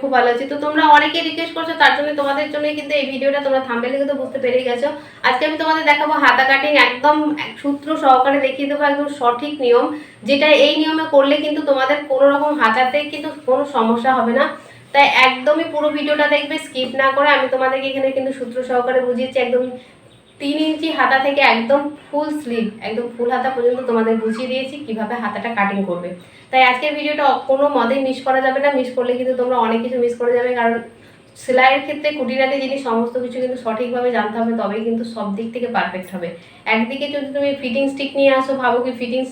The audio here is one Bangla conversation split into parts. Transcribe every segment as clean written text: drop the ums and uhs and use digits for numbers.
খুব ভালো আছি। তো তোমরা অনেকেই রিকোয়েস্ট করছো, তার জন্য তোমাদের জন্য কিন্তু এই ভিডিওটা, তোমরা থাম্বনেলে কিন্তু বুঝতে পেরে গেছো। আজকে আমি তোমাদের দেখাবো হাতা কাটিং, একদম সূত্র সহকারে দেখিয়ে দেবো একদম সঠিক নিয়ম, যেটা এই নিয়মে করলে কিন্তু তোমাদের কোনো রকম হাতাতে কিন্তু কোনো সমস্যা হবে না। তাই একদমই পুরো ভিডিওটা দেখবে, স্কিপ না করে। আমি তোমাদেরকে এখানে কিন্তু সূত্র সহকারে বুঝিয়েছি, একদম 3 ইঞ্চি হাতা থেকে একদম ফুল স্লিভ, একদম ফুল হাতা পর্যন্ত তোমাদের বুঝিয়ে দিয়েছি কিভাবে হাতাটা কাটিং করবে। তাই আজকের ভিডিওটা কোনো মতেই মিস করা যাবে না। মিস করলে কিন্তু তোমরা অনেক কিছু মিস করে যাবে, কারণ সেলাইয়ের ক্ষেত্রে খুঁটিনাটি জিনিস সমস্ত কিছু কিন্তু সঠিকভাবে জানতে হবে, তবেই কিন্তু সব দিক থেকে পারফেক্ট হবে। একদিকে যদি তুমি ফিটিং স্টিক নিয়ে আসো, ভাবো কি ফিটিংস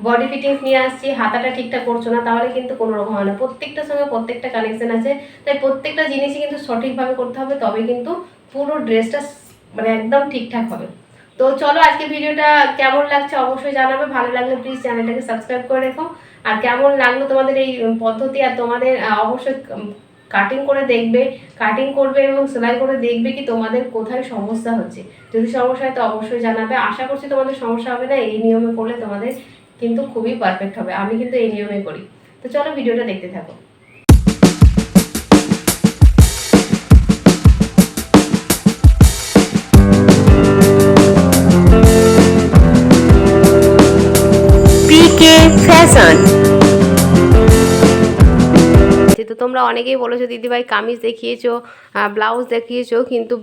বডি ফিটিংস নিয়ে আসছি, হাতাটা ঠিকঠাক করছো না, তাহলে কিন্তু কোনো রকম হয় না। প্রত্যেকটার সঙ্গে প্রত্যেকটা কানেকশন আছে, তাই প্রত্যেকটা জিনিসই কিন্তু সঠিকভাবে করতে হবে, তবে কিন্তু পুরো ড্রেসটা মানে একদম ঠিকঠাক হবে। তো চলো, আজকে ভিডিওটা কেমন লাগছে অবশ্যই জানাবে। ভালো লাগলে প্লিজ চ্যানেলটাকে সাবস্ক্রাইব করে রেখো। আর কেমন লাগলো তোমাদের এই পদ্ধতি, আর তোমাদের অবশ্যই কাটিং করে দেখবে, কাটিং করবে এবং সেলাই করে দেখবে কি তোমাদের কোথায় সমস্যা হচ্ছে। যদি সমস্যা হয় তো অবশ্যই জানাবে। আশা করছি তোমাদের সমস্যা হবে না, এই নিয়মে করলে তোমাদের কিন্তু খুবই পারফেক্ট হবে। আমি কিন্তু এই নিয়মে করি। তো চলো ভিডিওটা দেখতে থাকো। পিকে ফ্যাশন। তো তোমরা অনেকেই বলেছো দিদিভাই কামিজ দেখিয়েছো, ব্লাউজ দেখিয়েছো, কিন্তু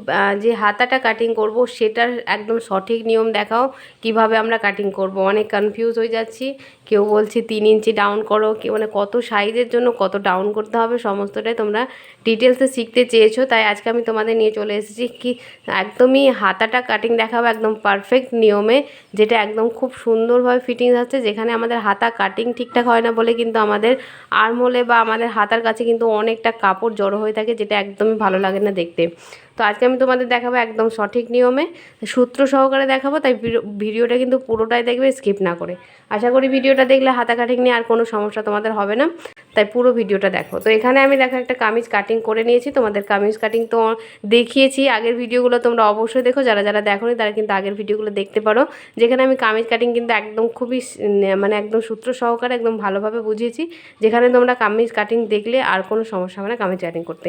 যে হাতাটা কাটিং করব সেটার একদম সঠিক নিয়ম দেখাও, কিভাবে আমরা কাটিং করব। অনেক কনফিউজ হয়ে যাচ্ছি। কেউ বলছে 3 ইঞ্চি ডাউন করো, কেউ মানে কত সাইজের জন্য কত ডাউন করতে হবে, সমস্তটাই তোমরা ডিটেলসে শিখতে চেয়েছো। তাই আজকে আমি তোমাদের নিয়ে চলে এসেছি কি একদমই হাতাটা কাটিং দেখাবো একদম পারফেক্ট নিয়মে, যেটা একদম খুব সুন্দরভাবে ফিটিংস আছে। যেখানে আমাদের হাতা কাটিং ঠিকঠাক হয় না বলে কিন্তু আমাদের আর্মহোলে বা আমাদের হাতার কাছে কিন্তু অনেকটা কাপড় জড়ো হয়ে থাকে, যেটা একদমই ভালো লাগে না দেখতে। তো আজকে আমি তোমাদের দেখাবো একদম সঠিক নিয়মে, সূত্র সহকারে দেখাবো। তাই ভিডিওটা কিন্তু পুরোটাই দেখবে, স্কিপ না করে। আশা করি ভিডিওটা দেখলে হাতা কাটিং নিয়ে আর কোনো সমস্যা তোমাদের হবে না, তাই পুরো ভিডিওটা দেখো। তো এখানে আমি দেখো একটা কামিজ কাটিং করে নিয়েছি। তোমাদের কামিজ কাটিং তো দেখিয়েছি আগের ভিডিওগুলো, তোমরা অবশ্যই দেখো। যারা যারা দেখোনি তারা কিন্তু আগের ভিডিওগুলো দেখতে পারো, যেখানে আমি কামিজ কাটিং কিন্তু একদম খুবই মানে একদম সূত্র সহকারে একদম ভালোভাবে বুঝিয়েছি, যেখানে তোমরা কামিজ কাটিং দেখলে আর কোনো সমস্যা হবে না কামিজ কাটিং করতে।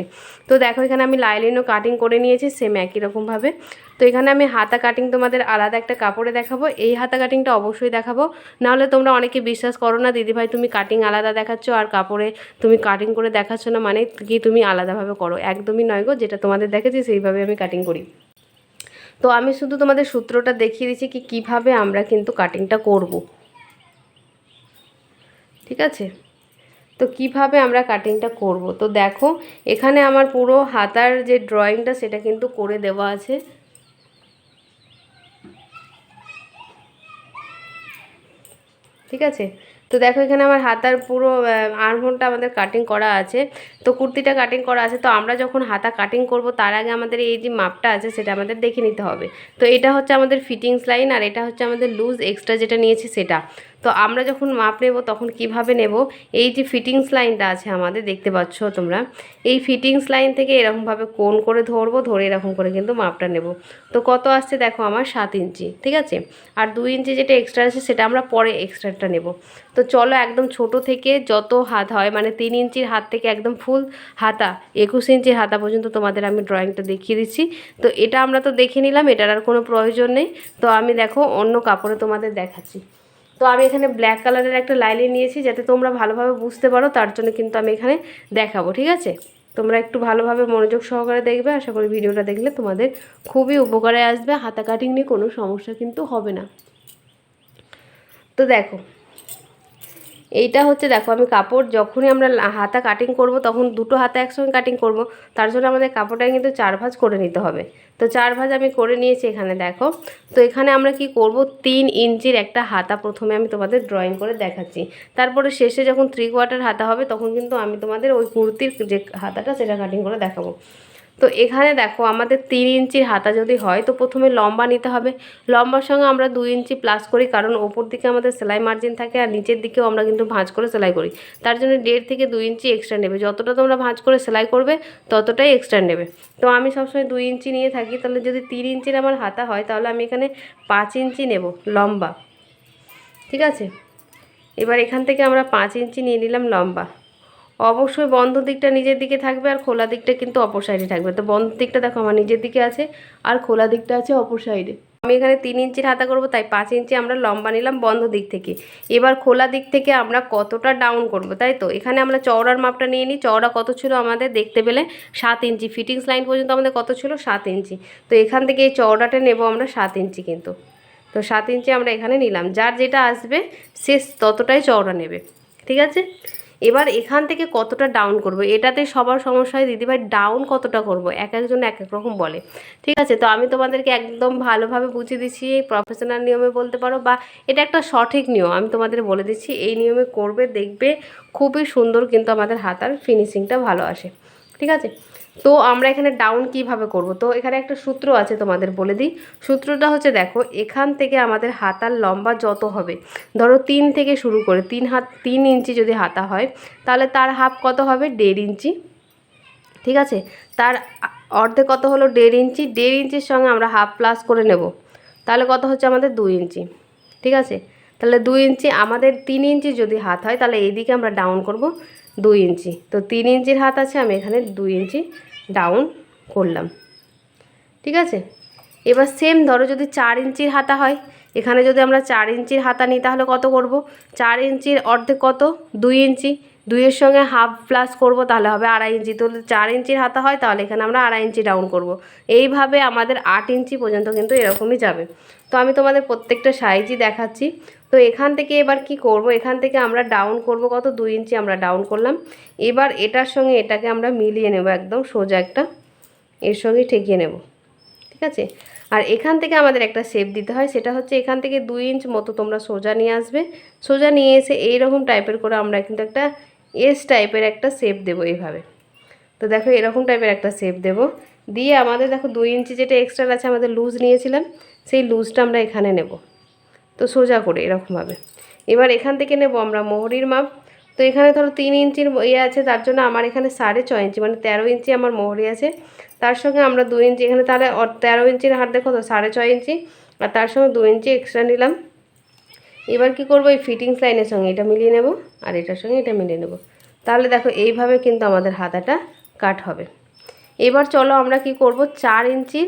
তো দেখো এখানে আমি লাইলিনও কাটিং করে নিয়েছি সেম একই রকমভাবে। তো এখানে আমি হাতা কাটিং তোমাদের আলাদা একটা কাপড়ে দেখাবো। এই হাতা কাটিংটা অবশ্যই দেখাবো, নাহলে তোমরা অনেকে বিশ্বাস করো না দিদিভাই তুমি কাটিং আলাদা দেখাচ্ছ আর কাপড়ে তুমি কাটিং করে দেখাচ্ছ না, মানে কি তুমি আলাদাভাবে করো। একদমই নয় গো, যেটা তোমাদের দেখেছি সেইভাবে আমি কাটিং করি। তো আমি শুধু তোমাদের সূত্রটা দেখিয়ে দিচ্ছি কি কীভাবে আমরা কিন্তু কাটিংটা করব, ঠিক আছে। তো কিভাবে আমরা কাটিংটা করব, তো দেখো এখানে আমার পুরো হাতার যে ড্রয়িংটা সেটা কিন্তু করে দেওয়া আছে, ঠিক আছে। তো দেখো এখানে আমার হাতার পুরো আর্মহোলটা আমাদের কাটিং করা আছে, তো কুর্তিটা কাটিং করা আছে। তো আমরা যখন হাতা কাটিং করব তার আগে আমাদের এই যে মাপটা আছে সেটা আমাদের দেখে নিতে হবে। তো এটা হচ্ছে আমাদের ফিটিংস লাইন, আর এটা হচ্ছে আমাদের লুজ এক্সট্রা যেটা নিয়েছি সেটা। তো আমরা যখন মাপ নেব তখন কিভাবে নেব, এই যে ফিটিংস লাইনটা আছে আমাদের দেখতে পাচ্ছ তোমরা, এই ফিটিংস লাইন থেকে এরকমভাবে কোণ করে ধরবো, ধরে এরকম করে কিন্তু মাপটা নেব। তো কত আসছে দেখো আমার 7 ইঞ্চি, ঠিক আছে। আর 2 ইঞ্চি যেটা এক্সট্রা আছে সেটা আমরা পরে এক্সট্রাটা নেব। তো চলো একদম ছোট থেকে যত হাত হয়, মানে 3 ইঞ্চির হাত থেকে একদম ফুল হাতা 21 ইঞ্চির হাতা পর্যন্ত তোমাদের আমি ড্রয়িংটা দেখিয়ে দিচ্ছি। তো এটা আমরা তো দেখে নিলাম, এটার আর কোনো প্রয়োজন নেই। তো আমি দেখো অন্য কাপড়ে তোমাদের দেখাচ্ছি। তো আমি এখানে ব্ল্যাক কালারের একটা লাইলিন নিয়েছি, যাতে তোমরা ভালোভাবে বুঝতে পারো, তার জন্য কিন্তু আমি এখানে দেখাবো, ঠিক আছে। তোমরা একটু ভালোভাবে মনোযোগ সহকারে দেখবে। আশা করি ভিডিওটা দেখলে তোমাদের খুবই উপকারে আসবে, হাতা কাটিং নিয়ে কোনো সমস্যা কিন্তু হবে না। তো দেখো এইটা হচ্ছে, দেখো আমি কাপড় যখনই আমরা হাতা কাটিং করব তখন দুটো হাতা একসঙ্গে কাটিং করব, তার জন্য আমাদের কাপড়টা কিন্তু 4 ভাঁজ করে নিতে হবে। তো 4 ভাঁজ আমি করে নিয়েছি এখানে দেখো। তো এখানে আমরা কি করব, 3 ইঞ্চির একটা হাতা প্রথমে আমি তোমাদের ড্রয়িং করে দেখাচ্ছি, তারপরে শেষে যখন 3/4 হাতা হবে তখন কিন্তু আমি তোমাদের ওই কুর্তির যে হাতাটা সেটা কাটিং করে দেখাবো। তো এখানে দেখো আমাদের 3 ইঞ্চির হাতা যদি হয় তো প্রথমে লম্বা নিতে হবে। লম্বার সঙ্গে আমরা 2 ইঞ্চি প্লাস করি, কারণ ওপর দিকে আমাদের সেলাই মার্জিন থাকে আর নিচের দিকেও আমরা কিন্তু ভাঁজ করে সেলাই করি, তার জন্য 1.5 থেকে 2 ইঞ্চি এক্সট্রা নেবে। যতটা তোমরা ভাঁজ করে সেলাই করবে ততটাই এক্সট্রা নেবে। তো আমি সবসময় 2 ইঞ্চি নিয়ে থাকি, তাহলে যদি 3 ইঞ্চির আমার হাতা হয় তাহলে আমি এখানে 5 ইঞ্চি নেব লম্বা, ঠিক আছে। এবার এখান থেকে আমরা 5 ইঞ্চি নিয়ে নিলাম লম্বা, অবশ্যই বন্ধ দিকটা নিজের দিকে থাকবে আর খোলা দিকটা কিন্তু অপর সাইডে থাকবে। তো বন্ধ দিকটা দেখো আমার নিজের দিকে আছে আর খোলা দিকটা আছে অপর সাইডে। আমি এখানে 3 ইঞ্চির হাতা করব, তাই 5 ইঞ্চি আমরা লম্বা নিলাম বন্ধ দিক থেকে। এবার খোলা দিক থেকে আমরা কতটা ডাউন করব, তাই তো এখানে আমরা চওড়ার মাপটা নিয়ে নিই। চওড়া কত ছিল আমাদের দেখতে পেলে 7 ইঞ্চি, ফিটিংস লাইন পর্যন্ত আমাদের কত ছিল 7 ইঞ্চি। তো এখান থেকে এই চওড়াটা নেব আমরা 7 ইঞ্চি কিন্তু। তো 7 ইঞ্চি আমরা এখানে নিলাম, যার যেটা আসবে শেষ ততটাই চওড়া নেবে, ঠিক আছে। এবার এখান থেকে কতটা ডাউন করব, এটাতে সবার সমস্যা হয় দিদিভাই ডাউন কতটা করব, এক একজন এক এক রকম বলে, ঠিক আছে। তো আমি তোমাদেরকে একদম ভালোভাবে বুঝিয়ে দিচ্ছি, প্রফেশনাল নিয়মে বলতে পারো বা এটা একটা সঠিক নিয়ম, আমি তোমাদের বলে দিচ্ছি এই নিয়মে করবে, দেখবে খুবই সুন্দর কিন্তু আমাদের হাতার ফিনিশিংটা ভালো আসে, ঠিক আছে। তো আমরা এখানে ডাউন কিভাবে করব, তো এখানে একটা সূত্র আছে তোমাদের বলে দিই। সূত্রটা হচ্ছে দেখো, এখান থেকে আমাদের হাতার লম্বা যত হবে, ধরো 3 থেকে শুরু করে 3 ইঞ্চি যদি হাতা হয়, তাহলে তার হাফ কত হবে 1.5 ইঞ্চি, ঠিক আছে। তার অর্ধেক কত হলো 1.5 ইঞ্চি, 1.5 ইঞ্চির সঙ্গে আমরা হাফ প্লাস করে নেব, তাহলে কত হচ্ছে আমাদের 2 ইঞ্চি, ঠিক আছে। তাহলে 2 ইঞ্চি, আমাদের 3 ইঞ্চি যদি হাত হয় তাহলে এইদিকে আমরা ডাউন করব 2 ইঞ্চি। তো 3 ইঞ্চির হাত আছে, আমি এখানে 2 ইঞ্চি ডাউন করলাম, ঠিক আছে। এবার সেম ধরো যদি 4 ইঞ্চির হাতা হয়, এখানে যদি আমরা 4 ইঞ্চির হাতা নিই তাহলে কত করব, 4 ইঞ্চির অর্ধেক কত 2 ইঞ্চি, 2-এর সঙ্গে হাফ প্লাস করব তাহলে হবে 2.5 ইঞ্চি। তো 4 ইঞ্চির হাতা হয় তাহলে এখানে আমরা 2.5 ইঞ্চি ডাউন করব। এইভাবে আমাদের 8 ইঞ্চি পর্যন্ত কিন্তু এরকমই যাবে। তো আমি তোমাদের প্রত্যেকটা সাইজই দেখাচ্ছি। তো এখান থেকে এবার কি করব, এখান থেকে আমরা ডাউন করব কত 2 ইঞ্চি আমরা ডাউন করলাম। এবার এটার সঙ্গে এটাকে আমরা মিলিয়ে নেব, একদম সোজা একটা এর সঙ্গে ঠেকিয়ে নেব, ঠিক আছে। আর এখান থেকে আমাদের একটা শেপ দিতে হয়, সেটা হচ্ছে এখান থেকে 2 ইঞ্চ মতো তোমরা সোজা নিয়ে আসবে, সোজা নিয়ে এসে এইরকম টাইপের করে আমরা কিন্তু একটা এস টাইপের একটা শেপ দেবো এইভাবে। তো দেখো এরকম টাইপের একটা শেপ দেব, দিয়ে আমাদের দেখো 2 ইঞ্চি যেটা এক্সট্রা আছে আমাদের লুজ নিয়েছিলাম, সেই লুজটা আমরা এখানে নেব, তো সোজা করে এরকমভাবে। এবার এখান থেকে নেব আমরা মোহরির মাপ। তো এখানে ধরো 3 ইঞ্চির ইয়ে আছে, তার জন্য আমার এখানে 6.5 ইঞ্চি মানে 13 ইঞ্চি আমার মোহরি আছে। তার সঙ্গে আমরা 2 ইঞ্চি এখানে, তাহলে 13 ইঞ্চির হাত দেখো তো 6.5 ইঞ্চি, আর তার সঙ্গে 2 ইঞ্চি এক্সট্রা নিলাম। এবার কি করব, এই ফিটিংস লাইনের সঙ্গে এটা মিলিয়ে নেব আর এটার সঙ্গে এটা মিলিয়ে নেব, তাহলে দেখো এইভাবে কিন্তু আমাদের হাতাটা কাট হবে। এবার চলো আমরা কি করব, 4 ইঞ্চির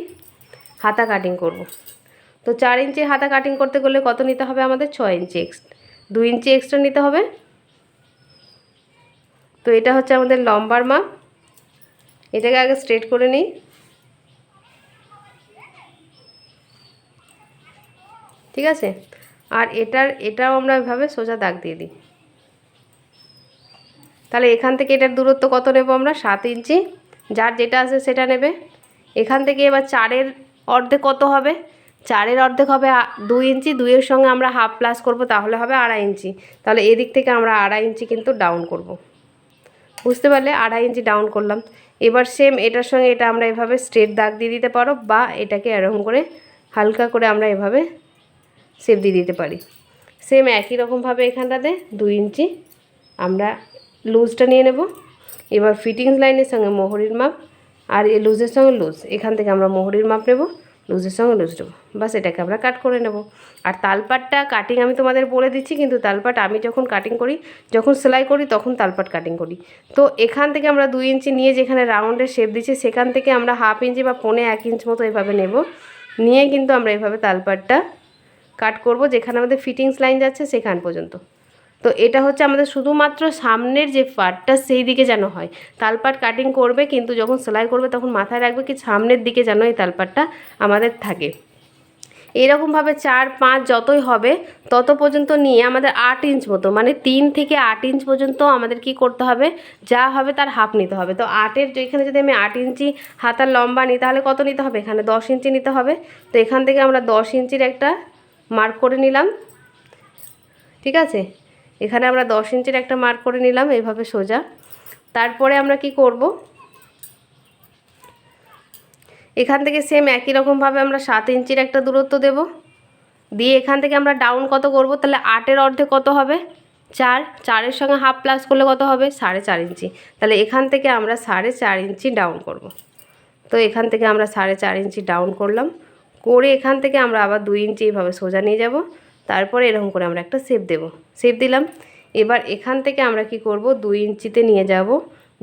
হাতা কাটিং করব। তো 4 ইঞ্চির হাতা কাটিং করতে গেলে কত নিতে হবে আমাদের 6 ইঞ্চি এক্সট্রা, 2 ইঞ্চি এক্সট্রা নিতে হবে। তো এটা হচ্ছে আমাদের লম্বার মাপ, এটাকে আগে স্ট্রেট করে নিই, ঠিক আছে। আর এটাও আমরা এভাবে সোজা দাগ দিয়ে দিই। তাহলে এখান থেকে এটার দূরত্ব কত নেব আমরা 7 ইঞ্চি, যার যেটা আছে সেটা নেবে। এখান থেকে এবার 4-এর অর্ধেক কত হবে, 4-এর অর্ধেক হবে 2 ইঞ্চি, 2-এর সঙ্গে আমরা হাফ প্লাস করব তাহলে হবে 2.5 ইঞ্চি। তাহলে এদিক থেকে আমরা 2.5 ইঞ্চি কিন্তু ডাউন করব, বুঝতে পারলে 2.5 ইঞ্চি ডাউন করলাম। এবার সেম এটার সঙ্গে এটা আমরা এভাবে স্ট্রেট দাগ দিয়ে দিতে পারো, বা এটাকে এরকম করে হালকা করে আমরা এভাবে শেপ দিয়ে দিতে পারি। সেম একই রকমভাবে এখানটাতে 2 ইঞ্চি আমরা লুজটা নিয়ে নেব। এবার ফিটিংস লাইনের সঙ্গে মোহরির মাপ, আর এই লুজের সঙ্গে লুজ, এখান থেকে আমরা মোহরির মাপ নেব, লুজের সঙ্গে লুজ নেব, বাস এটাকে আমরা কাট করে নেব। আর তালপাটটা কাটিং আমি তোমাদের বলে দিচ্ছি, কিন্তু তালপাট আমি যখন কাটিং করি, যখন সেলাই করি তখন তালপাট কাটিং করি। তো এখান থেকে আমরা 2 ইঞ্চি নিয়ে যেখানে রাউন্ডের শেপ দিচ্ছি সেখান থেকে আমরা হাফ ইঞ্চি বা 1.25 ইঞ্চ মতো এভাবে নেব, নিয়ে কিন্তু আমরা এভাবে তালপাটটা কাট করব যেখানে আমাদের ফিটিংস লাইন যাচ্ছে সেখান পর্যন্ত। তো এটা হচ্ছে আমাদের শুধুমাত্র সামনের যে পার্টটা সেই দিকে যেন হয়, তালপাট কাটিং করবে কিন্তু যখন সেলাই করবে তখন মাথায় রাখবে কি সামনের দিকে যেন এই তালপাটটা আমাদের থাকে। এরকমভাবে 4-5 যতই হবে তত পর্যন্ত নিয়ে আমাদের 8 ইঞ্চ মতো, মানে 3 থেকে 8 ইঞ্চ পর্যন্ত আমাদের কি করতে হবে, যা হবে তার হাফ নিতে হবে। তো 8-এর এখানে যদি আমি 8 ইঞ্চি হাতার লম্বা নিই তাহলে কত নিতে হবে, এখানে 10 ইঞ্চি নিতে হবে। তো এখান থেকে আমরা 10 ইঞ্চির একটা মার্ক করে নিলাম, ঠিক আছে। এখানে আমরা 10 ইঞ্চির একটা মার্ক করে নিলাম এইভাবে সোজা। তারপরে আমরা কি করব, এখান থেকে সেম একই রকমভাবে আমরা 7 ইঞ্চির একটা দূরত্ব দেব, দিয়ে এখান থেকে আমরা ডাউন কত করব, তাহলে 8-এর অর্ধেক কত হবে 4, 4-এর সঙ্গে হাফ প্লাস করলে কত হবে 4.5 ইঞ্চি। তাহলে এখান থেকে আমরা 4.5 ইঞ্চি ডাউন করব। তো এখান থেকে আমরা 4.5 ইঞ্চি ডাউন করলাম, করে এখান থেকে আমরা আবার 2 ইঞ্চি এইভাবে সোজা নিয়ে যাব। তারপরে এরকম করে আমরা একটা শেপ দেব, শেপ দিলাম। এবার এখান থেকে আমরা কি করব, 2 ইঞ্চিতে নিয়ে যাব,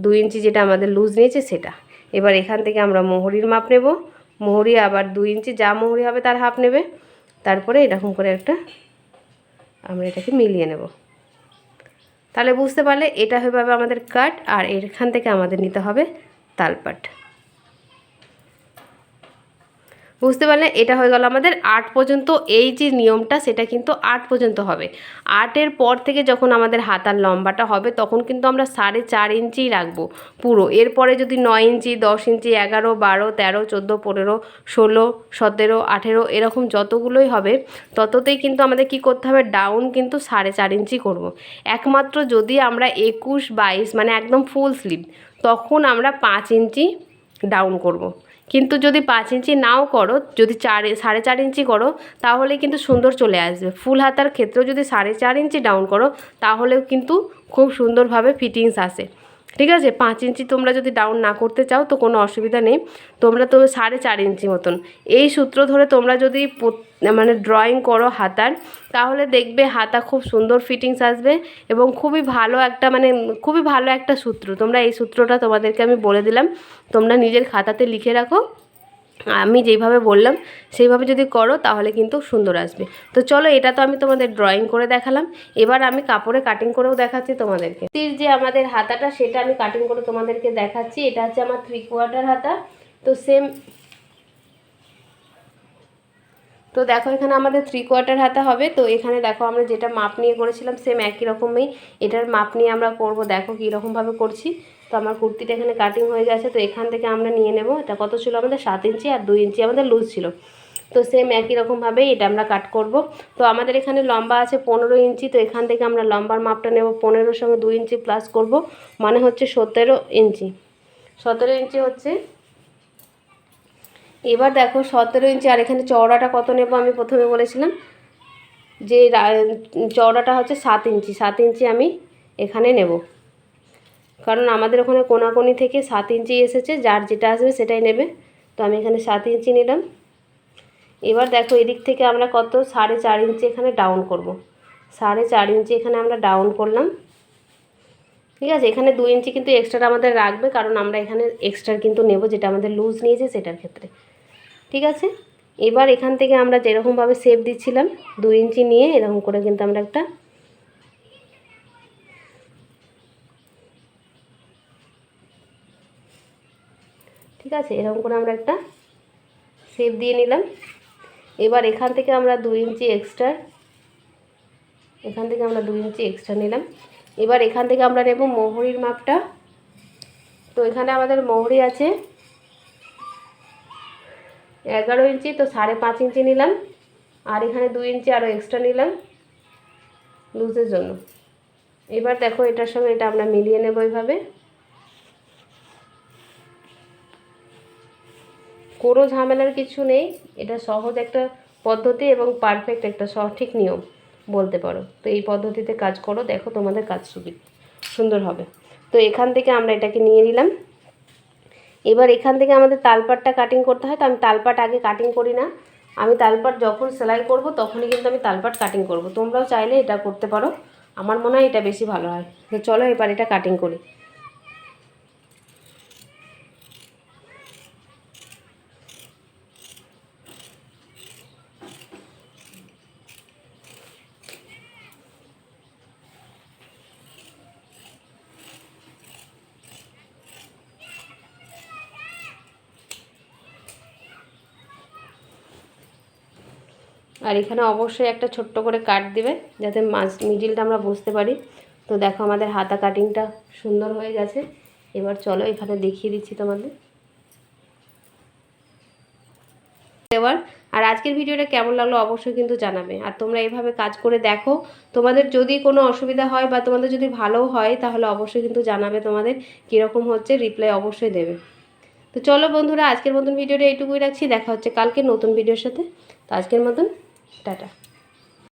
2 ইঞ্চি যেটা আমাদের লুজ নিয়েছে সেটা। এবার এখান থেকে আমরা মোহরির মাপ নেব, মোহরি আবার 2 ইঞ্চি, যা মোহরি হবে তার হাফ নেবে। তারপরে এরকম করে একটা আমরা এটাকে মিলিয়ে নেব। তাহলে বুঝতে পারলে এটা হয়ে যাবে আমাদের কাট, আর এখান থেকে আমাদের নিতে হবে তালপাট। বুঝতে পারলে এটা হয়ে গেল আমাদের 8 পর্যন্ত। এই যে নিয়মটা সেটা কিন্তু 8 পর্যন্ত হবে। 8-এর পর থেকে যখন আমাদের হাতার লম্বাটা হবে তখন কিন্তু আমরা 4.5 ইঞ্চিই রাখবো পুরো। এরপরে যদি 9 ইঞ্চি, 10 ইঞ্চি, 11, 12, 13, 14, 15, 16, 17, 18 এরকম যতগুলোই হবে তততেই কিন্তু আমাদের কি করতে হবে, ডাউন কিন্তু 4.5 ইঞ্চি করব। একমাত্র যদি আমরা 21, 22 মানে একদম ফুল স্লিভ তখন আমরা 5 ইঞ্চি ডাউন করব। কিন্তু যদি 5 ইঞ্চি নাও করো, যদি 4.5 ইঞ্চি করো তাহলে কিন্তু সুন্দর চলে আসবে। ফুল হাতার ক্ষেত্রেও যদি 4.5 ইঞ্চি ডাউন করো তাহলেও কিন্তু খুব সুন্দরভাবে ফিটিংস আসে। ঠিক আছে, 5 ইঞ্চি তোমরা যদি ডাউন না করতে চাও তো কোনো অসুবিধা নেই, তোমরা তো 4.5 ইঞ্চি মতন এই সূত্র ধরে তোমরা যদি মানে ড্রয়িং করো হাতার, তাহলে দেখবে হাতা খুব সুন্দর ফিটিংস আসবে এবং খুবই ভালো একটা মানে খুবই ভালো একটা সূত্র। তোমরা এই সূত্রটা তোমাদেরকে আমি বলে দিলাম, তোমরা নিজের খাতাতে লিখে রাখো। আমি যেইভাবে বললাম সেইভাবে যদি করো তাহলে কিন্তু সুন্দর আসবে। তো চলো, এটা তো আমি তোমাদের ড্রয়িং করে দেখালাম, এবার আমি কাপড়ে কাটিং করেও দেখাচ্ছি তোমাদেরকে। যে আমাদের হাতাটা সেটা আমি কাটিং করে তোমাদেরকে দেখাচ্ছি। এটা হচ্ছে আমার 3/4 হাতা। তো সেম, তো দেখো এখানে আমাদের 3/4 হাতা হবে। তো এখানে দেখো আমরা যেটা মাপ নিয়ে করেছিলাম সেম একই রকমই এটার মাপ নিয়ে আমরা করব। দেখো কীরকমভাবে করছি। তো আমার কুর্তিটা এখানে কাটিং হয়ে গেছে। তো এখান থেকে আমরা নিয়ে নেব, এটা কত ছিল আমাদের 7 ইঞ্চি আর 2 ইঞ্চি আমাদের লুজ ছিল। তো সেম একই রকমভাবেই এটা আমরা কাট করব। তো আমাদের এখানে লম্বা আছে 15 ইঞ্চি। তো এখান থেকে আমরা লম্বার মাপটা নেব, 15-এর সঙ্গে 2 ইঞ্চি প্লাস করব, মানে হচ্ছে 17 ইঞ্চি। 17 ইঞ্চি হচ্ছে। এবার দেখো 17 ইঞ্চি, আর এখানে চওড়াটা কত নেব আমি প্রথমে বলেছিলাম যে চওড়াটা হচ্ছে 7 ইঞ্চি। 7 ইঞ্চি আমি এখানে নেব, কারণ আমাদের ওখানে কোনাকুনি থেকে 7 ইঞ্চি এসেছে, যার যেটা আসবে সেটাই নেবে। তো আমি এখানে 7 ইঞ্চি নিলাম। এবার দেখো এদিক থেকে আমরা কত 4.5 ইঞ্চি এখানে ডাউন করব। 4.5 ইঞ্চি এখানে আমরা ডাউন করলাম। ঠিক আছে, এখানে 2 ইঞ্চি কিন্তু এক্সট্রা আমাদের রাখবে, কারণ আমরা এখানে এক্সট্রা কিন্তু নেব যেটা আমাদের লুজ নিয়েছে সেটার ক্ষেত্রে। ঠিক আছে, এবার এখান থেকে আমরা যেরকমভাবে শেপ দিচ্ছিলাম 2 ইঞ্চি নিয়ে এরকম করে কিন্তু আমরা একটা ঠিক আছে এরকম করে আমরা একটা শেপ দিয়ে নিলাম। এবার এখান থেকে আমরা 2 ইঞ্চি এক্সট্রা, এখান থেকে আমরা 2 ইঞ্চি এক্সট্রা নিলাম। এবার এখান থেকে আমরা নেব মোহরির মাপটা। তো এখানে আমাদের মোহরি আছে 11 ইঞ্চি। তো 5.5 ইঞ্চি নিলাম, আর এখানে 2 ইঞ্চি আরও এক্সট্রা নিলাম লুজের জন্য। এবার দেখো এটার সঙ্গে এটা আমরা মিলিয়ে নেব এইভাবে। কোনো ঝামেলার কিছু নেই, এটা সহজ একটা পদ্ধতি এবং পারফেক্ট একটা সঠিক নিয়ম বলতে পারো। তো এই পদ্ধতিতে কাজ করো, দেখো তোমাদের কাজ সুন্দর হবে। তো এখান থেকে আমরা এটাকে নিয়ে নিলাম। এবার এখান থেকে আমাদের তালপাটটা কাটিং করতে হয়। তো আমি তালপাট আগে কাটিং করি না, আমি তালপাট যখন সেলাই করব তখনই কিন্তু আমি তালপাট কাটিং করব। তোমরাও চাইলে এটা করতে পারো, আমার মনে হয় এটা বেশি ভালো হয়। তো চলো এবার এটা কাটিং করি। আর এখানে অবশ্যই একটা ছোট্ট করে কাট দিবে যাতে মিডিলটা আমরা বুঝতে পারি। তো দেখো আমাদের হাতা কাটিংটা সুন্দর হয়ে গেছে। এবার চলো এখানে দেখিয়ে দিচ্ছি তোমাদের। এবার আর আজকের ভিডিওটা কেমন লাগলো অবশ্যই কিন্তু জানাবে। আর তোমরা এইভাবে কাজ করে দেখো, তোমাদের যদি কোনো অসুবিধা হয় বা তোমাদের যদি ভালো হয় তাহলে অবশ্যই কিন্তু জানাবে তোমাদের কীরকম হচ্ছে, রিপ্লাই অবশ্যই দেবে। তো চলো বন্ধুরা, আজকের মতন ভিডিওটা এইটুকুই রাখছি। দেখা হচ্ছে কালকে নতুন ভিডিওর সাথে। তো আজকের মতন টাটা।